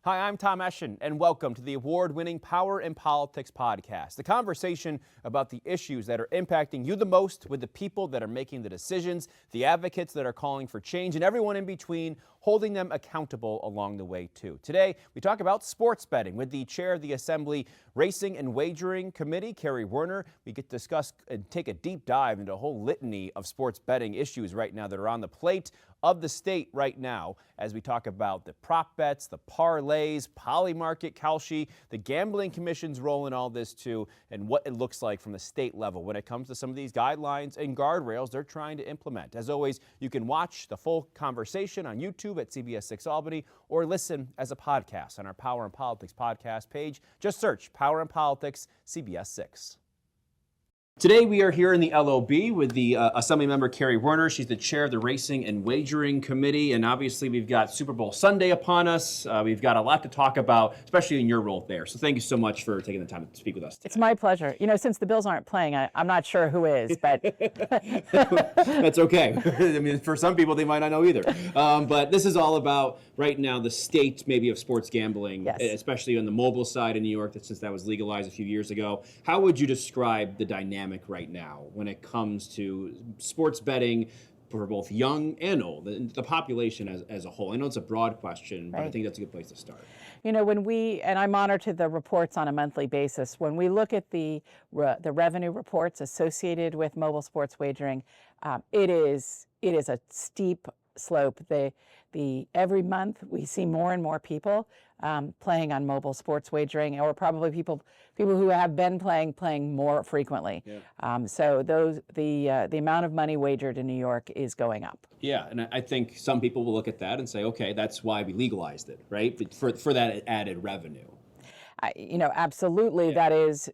Hi, I'm Tom Eschen, and welcome to the award-winning Power in Politics podcast, the conversation about the issues that are impacting you the most with the people that are making the decisions, the advocates that are calling for change, and everyone in between, holding them accountable along the way, too. Today, we talk about sports betting with the chair of the Assembly Racing and Wagering Committee, Carrie Woerner. We get to discuss and take a deep dive into a whole litany of sports betting issues right now that are on the plate of the state right now, as we talk about the prop bets, the parlays, Polymarket, Kalshi, the Gambling Commission's role in all this too, and what it looks like from the state level when it comes to some of these guidelines and guardrails they're trying to implement. As always, you can watch the full conversation on YouTube at CBS 6 Albany or listen as a podcast on our Power in Politics podcast page. Just search Power in Politics CBS 6. Today we are here in the LOB with the Assemblymember Carrie Woerner. She's the chair of the Racing and Wagering Committee, and obviously we've got Super Bowl Sunday upon us. We've got a lot to talk about, especially in your role there. So thank you so much for taking the time to speak with us today. It's my pleasure. You know, since the Bills aren't playing, I'm not sure who is, but that's okay. I mean, for some people, they might not know either. But this is all about right now the state maybe of sports gambling, yes, especially on the mobile side in New York, since that was legalized a few years ago. How would you describe the dynamic right now when it comes to sports betting for both young and old, the population as a whole? I know it's a broad question, but I think that's a good place to start. You know, and I monitor the reports on a monthly basis, when we look at the revenue reports associated with mobile sports wagering, it is a steep slope. Every month we see more and more people playing on mobile sports wagering, or probably people who have been playing more frequently. Yeah. So the amount of money wagered in New York is going up. Yeah, and I think some people will look at that and say, okay, that's why we legalized it, right? For that added revenue. You know, absolutely. Yeah.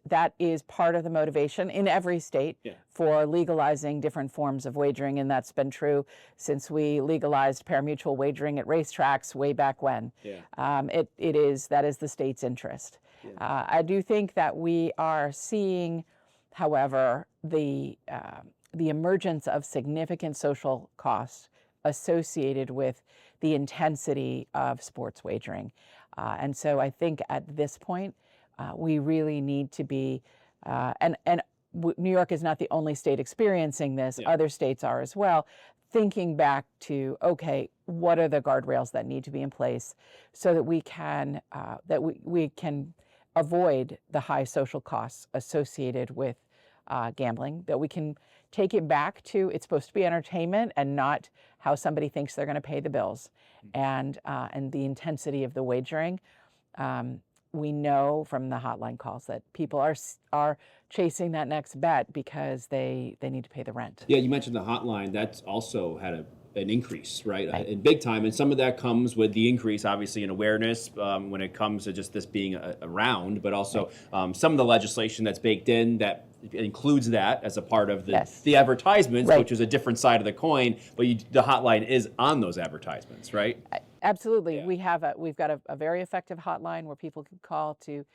That is part of the motivation in every state, yeah, for legalizing different forms of wagering, and that's been true since we legalized pari-mutuel wagering at racetracks way back when. Yeah. That is the state's interest. Yeah. I do think that we are seeing, however, the emergence of significant social costs associated with the intensity of sports wagering. And so I think at this point, we really need to be, New York is not the only state experiencing this, yeah, other states are as well, thinking back to, okay, what are the guardrails that need to be in place so that we can, we can avoid the high social costs associated with gambling, that we can take it back to, it's supposed to be entertainment and not how somebody thinks they're going to pay the bills, and the intensity of the wagering. We know from the hotline calls that people are chasing that next bet because they need to pay the rent. Yeah, you mentioned the hotline. That's also had an increase, right? In big time, and some of that comes with the increase, obviously, in awareness when it comes to just this being around, but also some of the legislation that's baked in that includes that as a part of the advertisements, right, which is a different side of the coin, but the hotline is on those advertisements, right? Absolutely. Yeah. We've got a very effective hotline where people can call to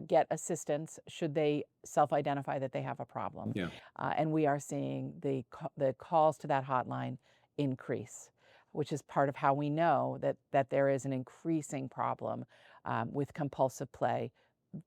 get assistance should they self-identify that they have a problem. Yeah. And we are seeing the calls to that hotline increase, which is part of how we know that there is an increasing problem with compulsive play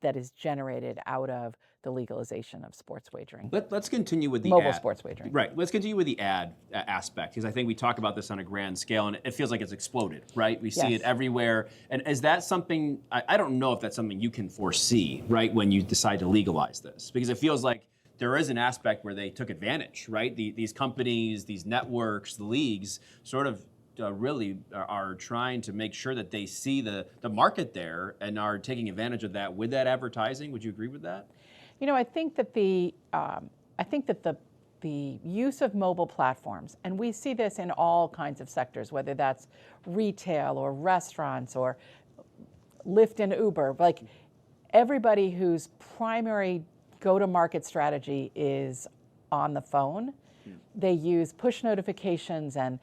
that is generated out of the legalization of sports wagering. Let's continue with the mobile sports wagering. Right. Let's continue with the ad aspect, because I think we talk about this on a grand scale, and it feels like it's exploded, right? We see it everywhere. And is that something, I don't know if that's something you can foresee, right, when you decide to legalize this? Because it feels like there is an aspect where they took advantage, right? These companies, these networks, the leagues sort of really are trying to make sure that they see the market there and are taking advantage of that with that advertising. Would you agree with that? You know, I think that the use of mobile platforms, and we see this in all kinds of sectors, whether that's retail or restaurants or Lyft and Uber, like everybody whose primary go-to-market strategy is on the phone, they use push notifications and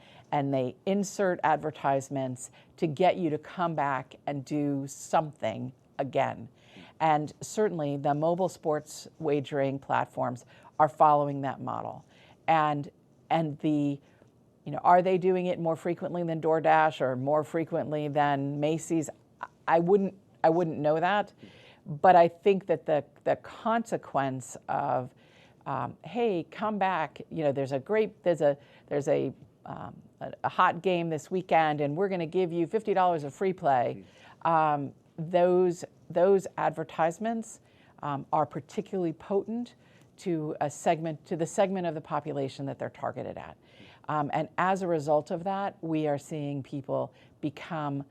they insert advertisements to get you to come back and do something again. And certainly the mobile sports wagering platforms are following that model. And are they doing it more frequently than DoorDash or more frequently than Macy's? I wouldn't know that, but I think that the consequence of hey, come back, there's a hot game this weekend and we're going to give you $50 of free play. Those advertisements are particularly potent to the segment of the population that they're targeted at. And as a result of that, we are seeing people become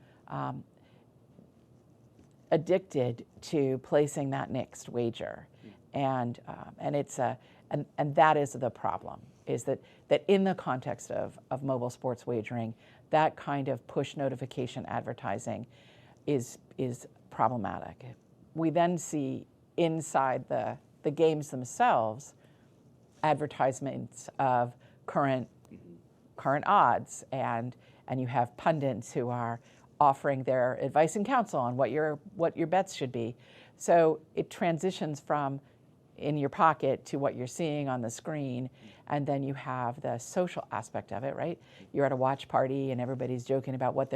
addicted to placing that next wager. And that is the problem, is that in the context of mobile sports wagering, that kind of push notification advertising is problematic. We then see inside the games themselves advertisements of current odds, and you have pundits who are offering their advice and counsel on what your bets should be. So it transitions from in your pocket to what you're seeing on the screen, and then you have the social aspect of it, right? You're at a watch party and everybody's joking about what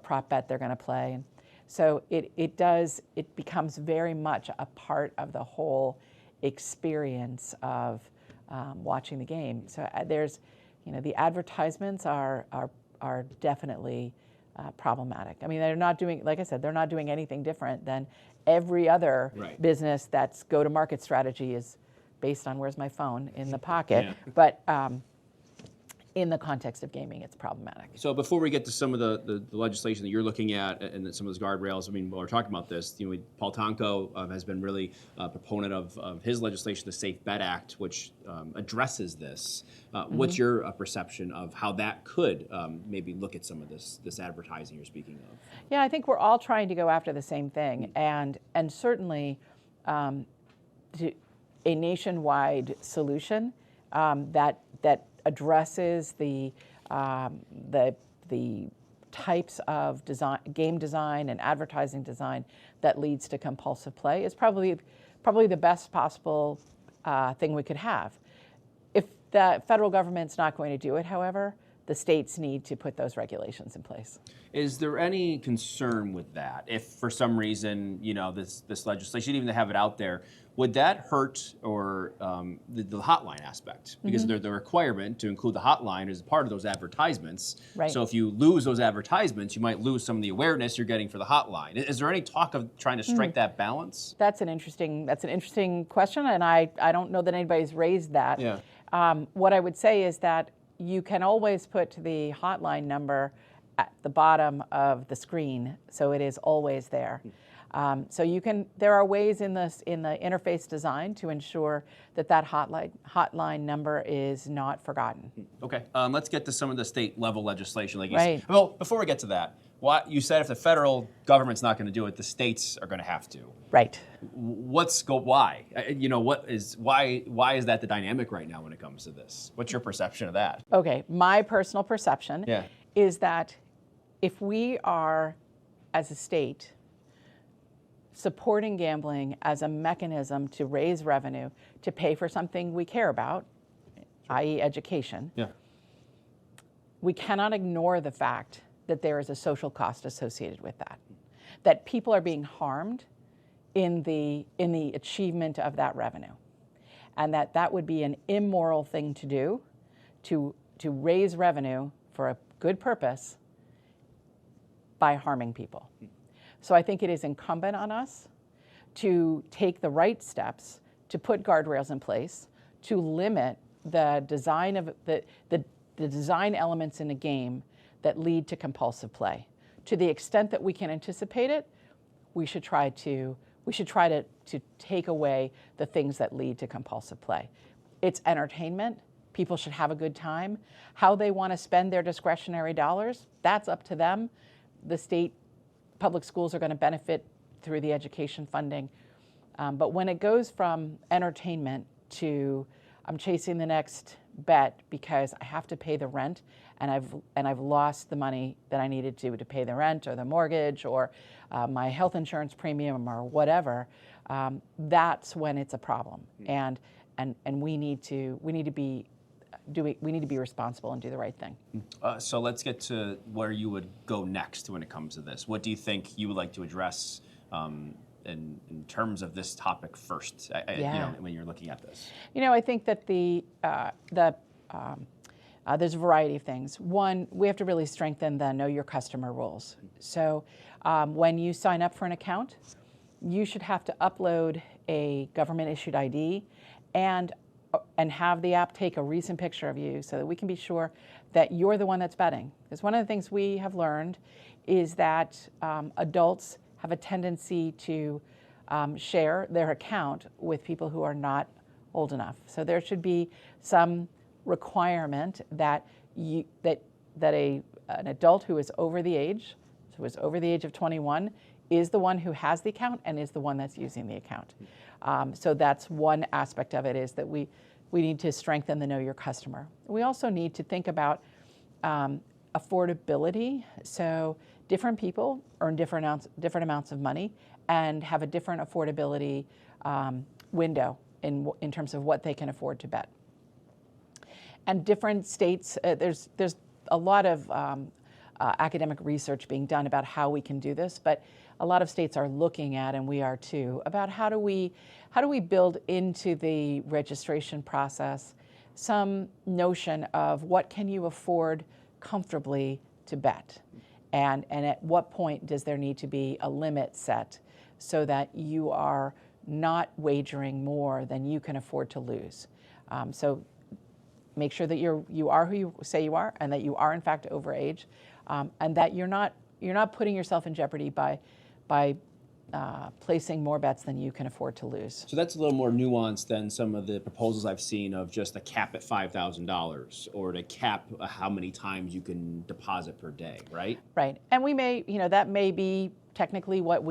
prop bet they're gonna play. And so it becomes very much a part of the whole experience of watching the game. So there's, the advertisements are definitely problematic. I mean, they're not doing, like I said, they're not doing anything different than every other business that's go-to-market strategy is based on where's my phone in the pocket. Yeah. But in the context of gaming, it's problematic. So before we get to some of the legislation that you're looking at and some of those guardrails, I mean, while we're talking about this, Paul Tonko has been really a proponent of his legislation, the Safe Bet Act, which addresses this. What's your perception of how that could maybe look at some of this advertising you're speaking of? Yeah, I think we're all trying to go after the same thing, and certainly a nationwide solution that addresses the types of game design and advertising design that leads to compulsive play is probably the best possible thing we could have. If the federal government's not going to do it, however, the states need to put those regulations in place. Is there any concern with that? If for some reason, this legislation, even to have it out there, would that hurt or the hotline aspect? Because the requirement to include the hotline is part of those advertisements. Right. So if you lose those advertisements, you might lose some of the awareness you're getting for the hotline. Is there any talk of trying to strike that balance? That's an interesting question, and I don't know that anybody's raised that. Yeah. What I would say is that you can always put the hotline number at the bottom of the screen, so it is always there. So there are ways in the interface design to ensure that hotline number is not forgotten. Okay, let's get to some of the state level legislation, like you said. Well, before we get to that, you said if the federal government's not going to do it, the states are going to have to. Right. Why is that the dynamic right now when it comes to this? What's your perception of that? Okay, my personal perception is that if we are, as a state, supporting gambling as a mechanism to raise revenue, to pay for something we care about, i.e. education, we cannot ignore the fact that there is a social cost associated with that people are being harmed in the achievement of that revenue, and that would be an immoral thing to do, to raise revenue for a good purpose by harming people. So I think it is incumbent on us to take the right steps to put guardrails in place, to limit the design of the design elements in a game that lead to compulsive play. To the extent that we can anticipate it, we should try to take away the things that lead to compulsive play. It's entertainment. People should have a good time. How they want to spend their discretionary dollars, that's up to them. The state public schools are going to benefit through the education funding. But when it goes from entertainment to I'm chasing the next bet because I have to pay the rent and I've lost the money that I needed to pay the rent or the mortgage or my health insurance premium or whatever, that's when it's a problem. And we need to be we need to be responsible and do the right thing. So let's get to where you would go next when it comes to this. What do you think you would like to address in terms of this topic first? When you're looking at this. I think that there's a variety of things. One, we have to really strengthen the know your customer rules. So when you sign up for an account, you should have to upload a government issued ID and have the app take a recent picture of you so that we can be sure that you're the one that's betting. Because one of the things we have learned is that adults have a tendency to share their account with people who are not old enough. So there should be some requirement that an adult who is over the age of 21 is the one who has the account and is the one that's using the account. So that's one aspect of it, is that we need to strengthen the know your customer. We also need to think about affordability. So different people earn different amounts of money and have a different affordability window in terms of what they can afford to bet. And different states, there's a lot of academic research being done about how we can do this, but a lot of states are looking at, and we are too, about how do we build into the registration process some notion of what can you afford comfortably to bet, and at what point does there need to be a limit set so that you are not wagering more than you can afford to lose. So make sure that you are who you say you are, and that you are in fact overage, and that you're not putting yourself in jeopardy by placing more bets than you can afford to lose. So that's a little more nuanced than some of the proposals I've seen of just a cap at $5,000 or to cap how many times you can deposit per day, right? Right, and we may, that may be technically where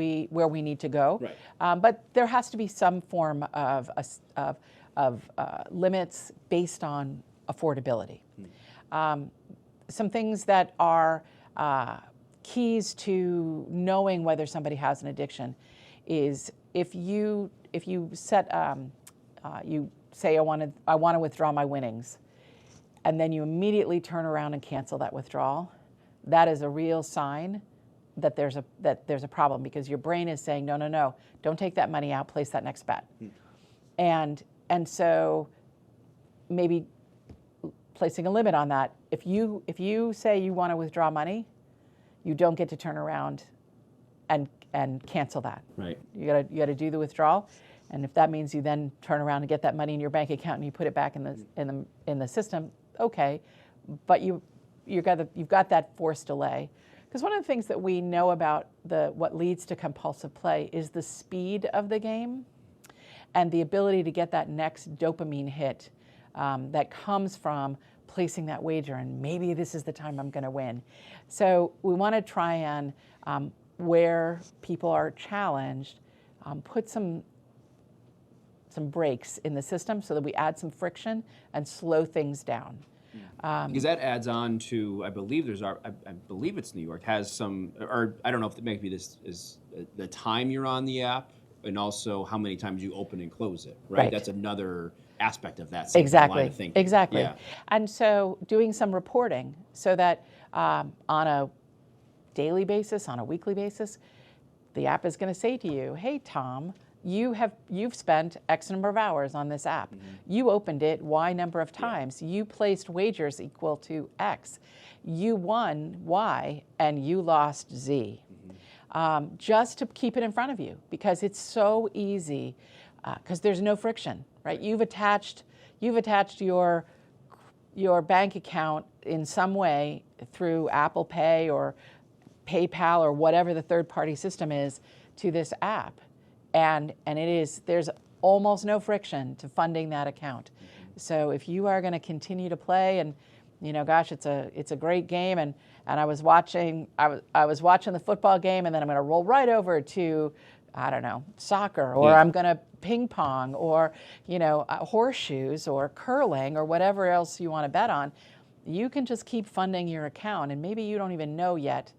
we need to go. Right. But there has to be some form of limits based on affordability. Some things that are keys to knowing whether somebody has an addiction is if you set you say I want to withdraw my winnings, and then you immediately turn around and cancel that withdrawal, that is a real sign that there's a problem, because your brain is saying no, don't take that money out, place that next bet. And so maybe placing a limit on that. If you say you want to withdraw money, you don't get to turn around and cancel that. Right. You gotta do the withdrawal, and if that means you then turn around and get that money in your bank account and you put it back in the system, okay, but you've got that forced delay. Because one of the things that we know about what leads to compulsive play is the speed of the game and the ability to get that next dopamine hit that comes from placing that wager, and maybe this is the time I'm going to win. So we want to try and, where people are challenged, put some brakes in the system so that we add some friction and slow things down. Because that adds on to, I believe it's New York has some, or I don't know if maybe this is the time you're on the app, and also how many times you open and close it, right? That's another aspect of that same line of thinking. Exactly. Yeah. And so doing some reporting so that on a daily basis, on a weekly basis, the app is going to say to you, hey, Tom, you've spent X number of hours on this app. Mm-hmm. You opened it Y number of times. Yeah. You placed wagers equal to X. You won Y and you lost Z. Mm-hmm. Just to keep it in front of you, because it's so easy, because there's no friction, right? You've attached your bank account in some way through Apple Pay or PayPal or whatever the third-party system is to this app. And there's almost no friction to funding that account. Mm-hmm. So if you are going to continue to play, and gosh, it's a great game, and I was watching the football game, and then I'm going to roll right over to, I don't know, soccer, or I'm going to ping pong, or horseshoes, or curling, or whatever else you want to bet on. You can just keep funding your account, and maybe you don't even know yet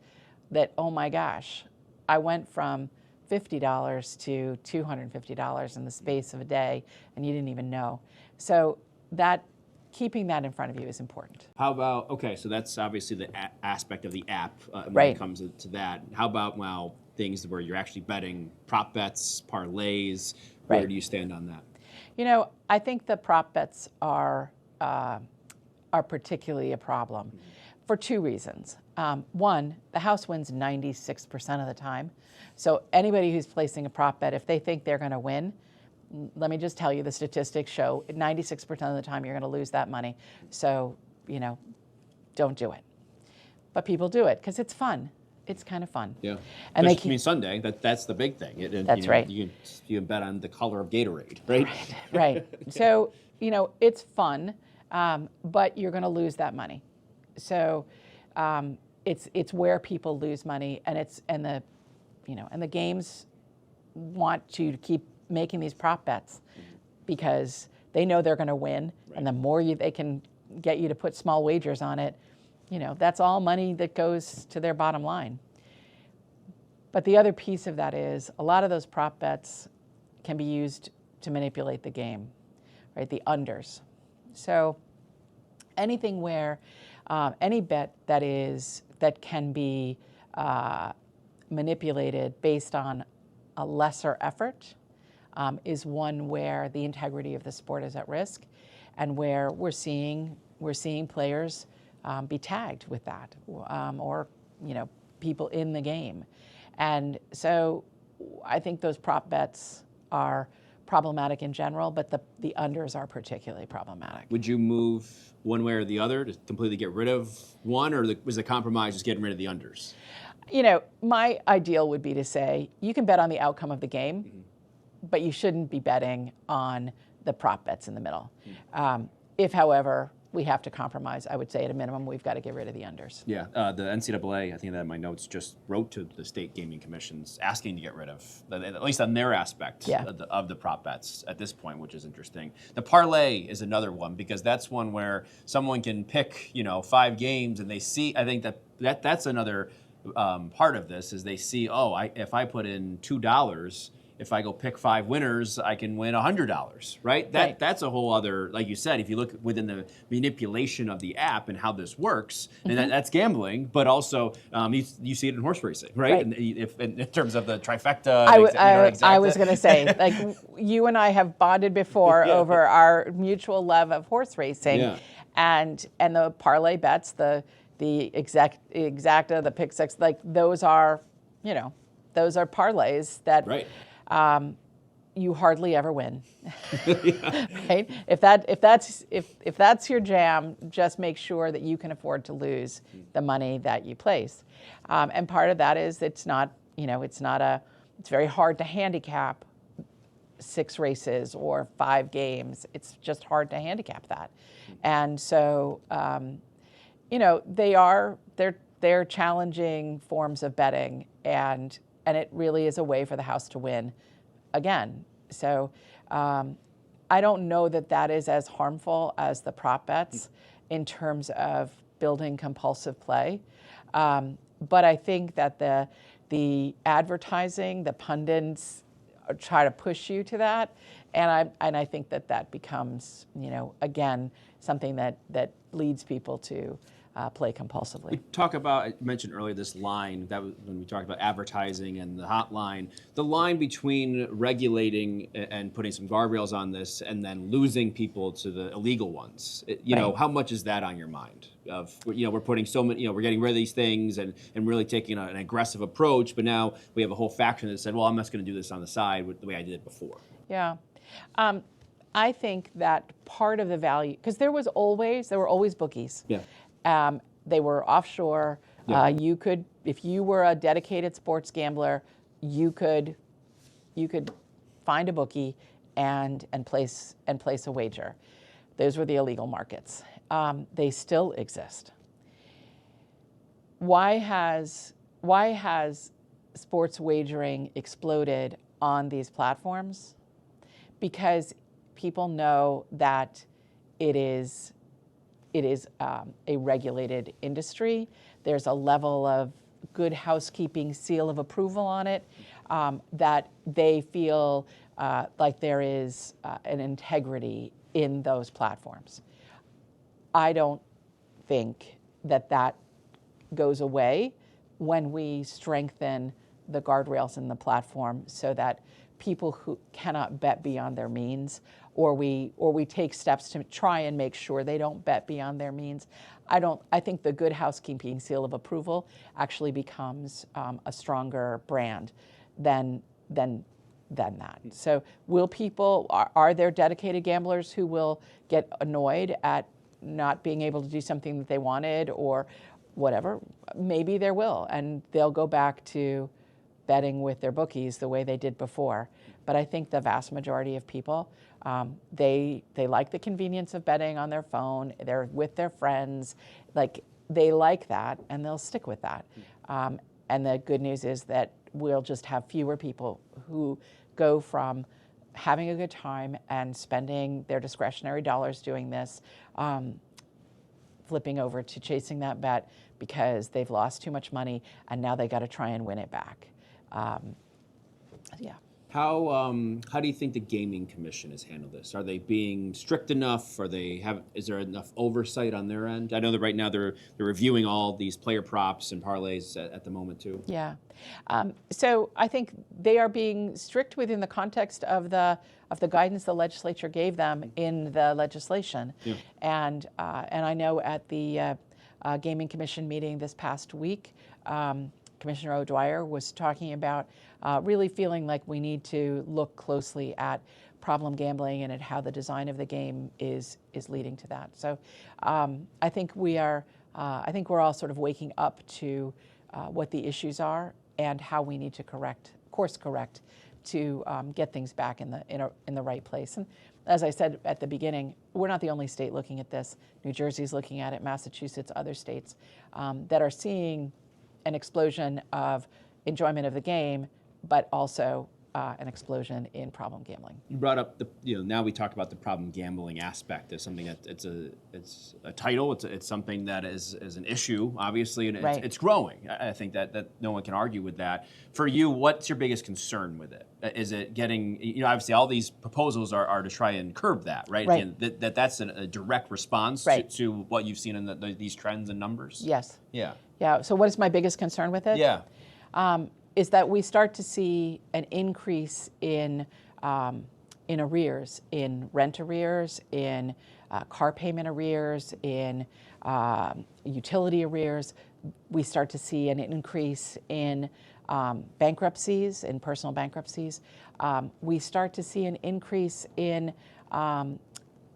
that, oh my gosh, I went from $50 to $250 in the space of a day, and you didn't even know. So that keeping that in front of you is important. How about, okay, so that's obviously the aspect of the app when Right. it comes to that. How about now things where you're actually betting prop bets, parlays? Where Right. do you stand on that? You know, I think the prop bets are particularly a problem for two reasons. One, the house wins 96% of the time. So anybody who's placing a prop bet, if they think they're going to win, let me just tell you, the statistics show 96% of the time you're going to lose that money. So, you know, don't do it. But people do it because it's fun. It's kind of fun. Yeah. And I mean, Sunday, that's the big thing. That's right. You can bet on the color of Gatorade, right? Right. So, you know, it's fun, but you're going to lose that money. So it's where people lose money, and the games want to keep making these prop bets because they know they're going to win, right. And the more they can get you to put small wagers on it, you know, that's all money that goes to their bottom line. But the other piece of that is a lot of those prop bets can be used to manipulate the game, right? The unders. So anything where any bet that can be manipulated based on a lesser effort is one where the integrity of the sport is at risk, and where we're seeing players be tagged with that, or you know, people in the game. And so I think those prop bets are problematic in general, but the unders are particularly problematic. Would you move one way or the other to completely get rid of one, or was the compromise just getting rid of the unders? You know, my ideal would be to say you can bet on the outcome of the game, but you shouldn't be betting on the prop bets in the middle. If, however, we have to compromise, I would say at a minimum we've got to get rid of the unders. Yeah, the NCAA, I think that in my notes, just wrote to the state gaming commissions asking to get rid of, at least on their aspect, of the prop bets at this point, which is interesting. The parlay is another one, because that's one where someone can pick, you know, 5 games, and they see, I think that's another part of this, is they see, if I put in $2, if I go pick 5 winners, I can win $100, right? That's a whole other, like you said, if you look within the manipulation of the app and how this works, and that's gambling, but also you see it in horse racing, right? And if in terms of the trifecta. I was going to say, like, you and I have bonded before over our mutual love of horse racing, and the parlay bets, the exacta, the pick six, like those are, you know, those are parlays that. Right. You hardly ever win, right? If that's your jam, just make sure that you can afford to lose the money that you place. And part of that is it's very hard to handicap 6 races or 5 games. It's just hard to handicap that. And so, you know, they're challenging forms of betting, and it really is a way for the house to win again. So I don't know that is as harmful as the prop bets in terms of building compulsive play. But I think that the advertising, the pundits try to push you to that. And I think that becomes, you know, again, something that leads people to play compulsively. We talk about, I mentioned earlier this line, that was when we talked about advertising and the hotline, the line between regulating and putting some guardrails on this and then losing people to the illegal ones. You know, how much is that on your mind? Of, you know, we're putting so many, you know, we're getting rid of these things and really taking an aggressive approach, but now we have a whole faction that said, well, I'm just going to do this on the side with the way I did it before. Yeah. I think that part of the value, because there were always bookies. Yeah. They were offshore. You could, if you were a dedicated sports gambler, you could find a bookie and place a wager. Those were the illegal markets. They still exist. Why has sports wagering exploded on these platforms? Because people know that it is a regulated industry. There's a level of good housekeeping seal of approval on it, that they feel like there is an integrity in those platforms. I don't think that that goes away when we strengthen the guardrails in the platform so that people who cannot bet beyond their means, or we take steps to try and make sure they don't bet beyond their means. I think the good housekeeping seal of approval actually becomes a stronger brand than that. So will people, are there dedicated gamblers who will get annoyed at not being able to do something that they wanted or whatever? Maybe there will, and they'll go back to betting with their bookies the way they did before. But I think the vast majority of people, they like the convenience of betting on their phone. They're with their friends, like they like that, and they'll stick with that. And the good news is that we'll just have fewer people who go from having a good time and spending their discretionary dollars doing this, flipping over to chasing that bet because they've lost too much money and now they got to try and win it back. Yeah. How do you think the Gaming Commission has handled this? Are they being strict enough? Is there enough oversight on their end? I know that right now they're reviewing all these player props and parlays at the moment too. Yeah. So I think they are being strict within the context of the guidance the legislature gave them in the legislation. Yeah. And I know at the Gaming Commission meeting this past week, Commissioner O'Dwyer was talking about really feeling like we need to look closely at problem gambling and at how the design of the game is leading to that. So I think we're all sort of waking up to what the issues are and how we need to course correct to get things back in the right place. And as I said at the beginning, we're not the only state looking at this. New Jersey's looking at it, Massachusetts, other states that are seeing an explosion of enjoyment of the game, but also an explosion in problem gambling. You brought up now we talked about the problem gambling aspect as something that it's a title. It's something that is an issue, obviously, and Right. it's growing. I think that no one can argue with that. For you, what's your biggest concern with it? Is it getting, obviously all these proposals are to try and curb that, right? Right. And that's a direct response Right. to what you've seen in these trends and numbers? Yes. Yeah. Yeah. So what is my biggest concern with it? Yeah. Is that we start to see an increase in arrears, in rent arrears, in car payment arrears, in utility arrears. We start to see an increase in bankruptcies, in personal bankruptcies. We start to see an increase in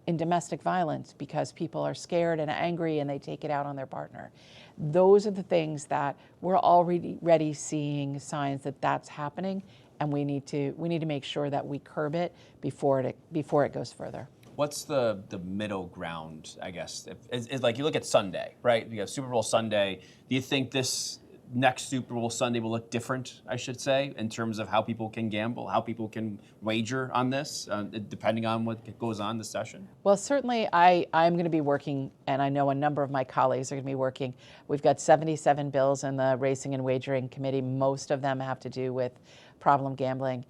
domestic violence because people are scared and angry and they take it out on their partner. Those are the things that we're already seeing signs that that's happening, and we need to make sure that we curb it before it goes further. What's the middle ground, I guess? It's like you look at Sunday, right? You have Super Bowl Sunday. Do you think this next Super Bowl Sunday will look different, I should say, in terms of how people can gamble, how people can wager on this, depending on what goes on this session? Well, certainly I'm going to be working, and I know a number of my colleagues are going to be working. We've got 77 bills in the Racing and Wagering Committee. Most of them have to do with problem gambling.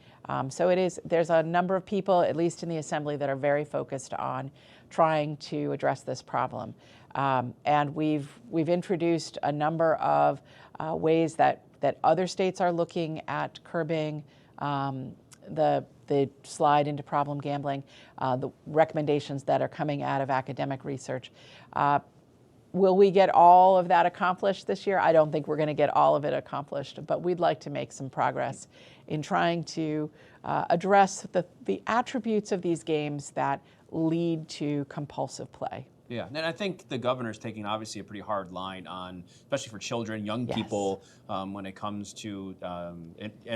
So there's a number of people, at least in the Assembly, that are very focused on trying to address this problem. And we've introduced a number of ways that other states are looking at curbing the slide into problem gambling, the recommendations that are coming out of academic research. Will we get all of that accomplished this year? I don't think we're going to get all of it accomplished, but we'd like to make some progress in trying to address the attributes of these games that lead to compulsive play. Yeah, and I think the governor's taking obviously a pretty hard line on, especially for children, young Yes. people, when it comes to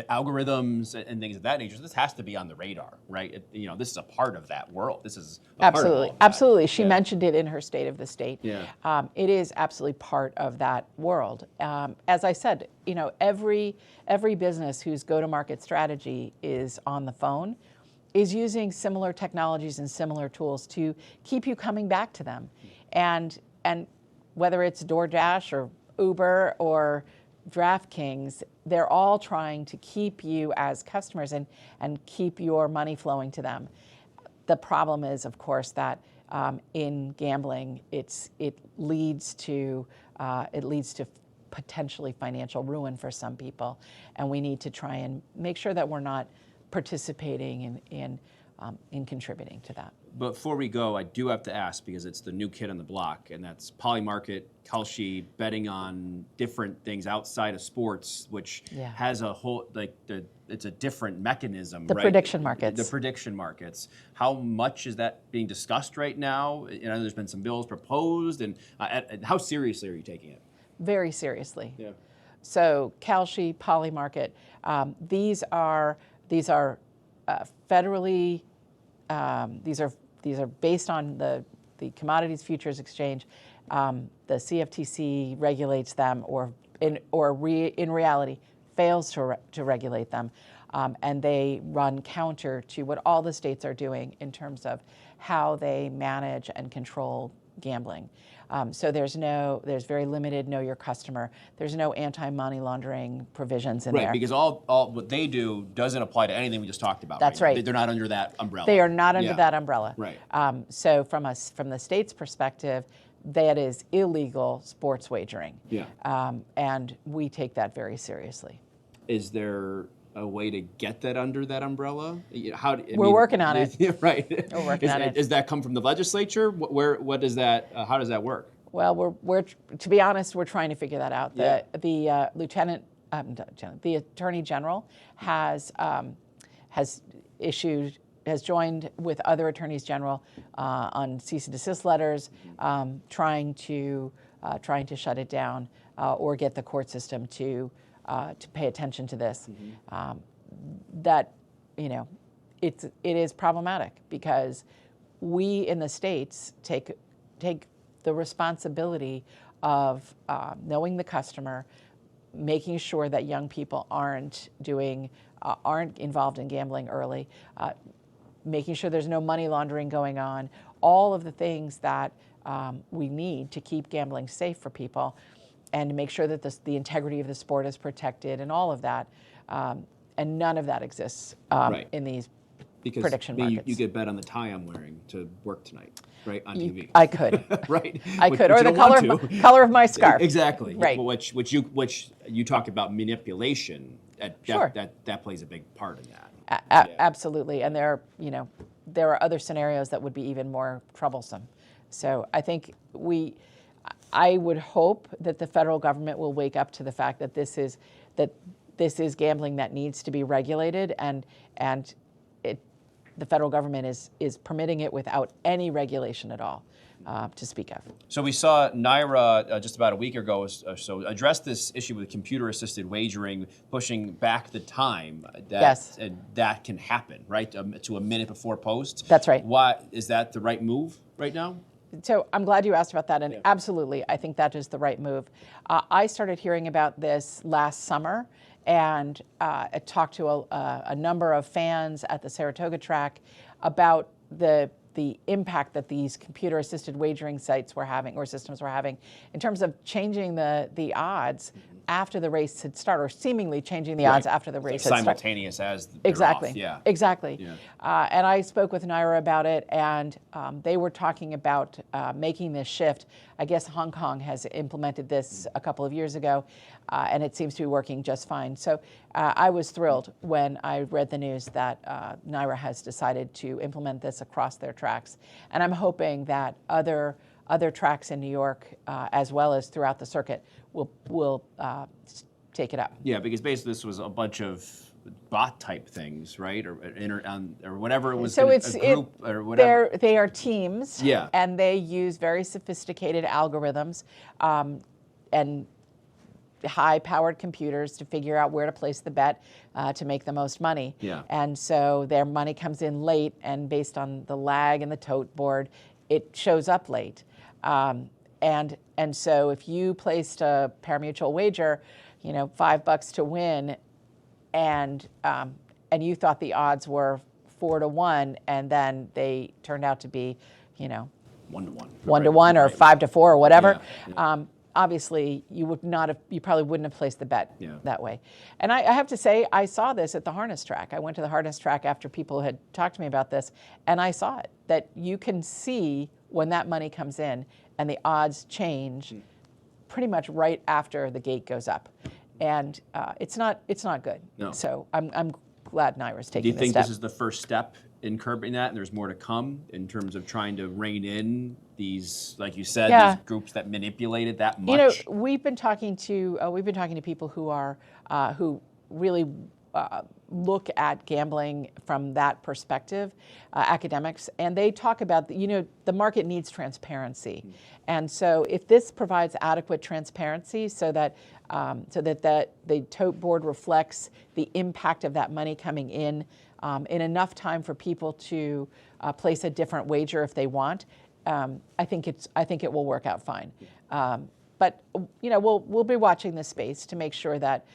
algorithms and things of that nature. So this has to be on the radar, right? This is a part of that world. This is a part of all of that. Absolutely. She Yeah. mentioned it in her State of the State. Yeah. It is absolutely part of that world. As I said, every business whose go-to-market strategy is on the phone is using similar technologies and similar tools to keep you coming back to them. And whether it's DoorDash or Uber or DraftKings, they're all trying to keep you as customers and keep your money flowing to them. The problem is, of course, that in gambling, it leads to potentially financial ruin for some people, and we need to try and make sure that we're not participating in contributing to that. Before we go, I do have to ask, because it's the new kid on the block, and that's Polymarket, Kalshi, betting on different things outside of sports, which has a whole, it's a different mechanism, the right? prediction markets. The prediction markets. How much is that being discussed right now? There's been some bills proposed, and how seriously are you taking it? Very seriously. Yeah. So Kalshi, Polymarket, these are federally. These are based on the Commodities Futures Exchange. The CFTC regulates them, or in reality fails to regulate them, and they run counter to what all the states are doing in terms of how they manage and control gambling. So there's very limited know your customer. There's no anti-money laundering provisions in there. Right, because all what they do doesn't apply to anything we just talked about. That's right. They're not under that umbrella. They are not under that umbrella. Right. So from the state's perspective, that is illegal sports wagering. Yeah. And we take that very seriously. Is there a way to get that under that umbrella? We're working on it. Right. We're working on it. Does that come from the legislature? What does that? How does that work? Well, we're to be honest, we're trying to figure that out. Yeah. The Attorney General has joined with other attorneys general on cease and desist letters, trying to shut it down or get the court system to pay attention to this. That it is problematic, because we in the states take the responsibility of knowing the customer, making sure that young people aren't involved in gambling early, making sure there's no money laundering going on, all of the things that we need to keep gambling safe for people, and to make sure that the integrity of the sport is protected, and all of that. And none of that exists in these prediction markets. You could bet on the tie I'm wearing to work tonight, right, on TV. I could. Right. I could, or the color of my scarf. Exactly. Right. Which you talk about manipulation. That plays a big part in that. Absolutely, and there are other scenarios that would be even more troublesome. So I think I would hope that the federal government will wake up to the fact that this is gambling that needs to be regulated, and the federal government is permitting it without any regulation at all to speak of. So we saw NYRA just about a week ago or so address this issue with computer-assisted wagering, pushing back the time that can happen, right, to a minute before post. That's right. Why is that the right move right now? So I'm glad you asked about that, and absolutely, I think that is the right move. I started hearing about this last summer, and I talked to a number of fans at the Saratoga track about the impact that these computer-assisted wagering sites were having, or systems were having, in terms of changing the odds after the race had started, or seemingly changing the odds after the race had started. Simultaneous as they're Exactly. off. Yeah. Exactly. Yeah. And I spoke with NYRA about it, and they were talking about making this shift. I guess Hong Kong has implemented this a couple of years ago, and it seems to be working just fine. So I was thrilled when I read the news that NYRA has decided to implement this across their tracks. And I'm hoping that other tracks in New York, as well as throughout the circuit, will take it up. Yeah, because basically this was a bunch of bot type things, right, or whatever it was. So a group or whatever. They are teams. Yeah. And they use very sophisticated algorithms and high-powered computers to figure out where to place the bet to make the most money. Yeah. And so their money comes in late, and based on the lag in the tote board, it shows up late. And so if you placed a pari-mutuel wager, $5 to win, and you thought the odds were 4-1, and then they turned out to be, 1-1. 1-1 or 5-4 or whatever. Yeah. Obviously, you probably wouldn't have placed the bet that way. And I have to say, I saw this at the harness track. I went to the harness track after people had talked to me about this, and I saw it, that you can see when that money comes in and the odds change pretty much right after the gate goes up. And it's not good. No. So I'm glad NYRA is taking this step. Do you think this is the first step in curbing that, and there's more to come in terms of trying to rein in these, like you said, these groups that manipulated that much? You know, we've been talking to people who are who really look at gambling from that perspective, academics, and they talk about, the market needs transparency. And so if this provides adequate transparency so that the tote board reflects the impact of that money coming in enough time for people to place a different wager if they want, I think it will work out fine. But we'll be watching this space to make sure that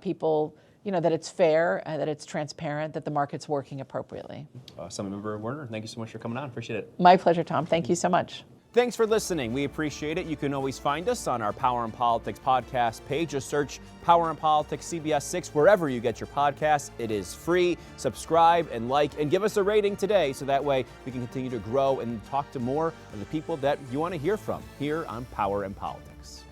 people, that it's fair, that it's transparent, that the market's working appropriately. Assemblymember Woerner, thank you so much for coming on. Appreciate it. My pleasure, Tom. Thank you so much. Thanks for listening. We appreciate it. You can always find us on our Power and Politics podcast page. Just search Power and Politics CBS 6 wherever you get your podcasts. It is free. Subscribe and like and give us a rating today so that way we can continue to grow and talk to more of the people that you want to hear from here on Power and Politics.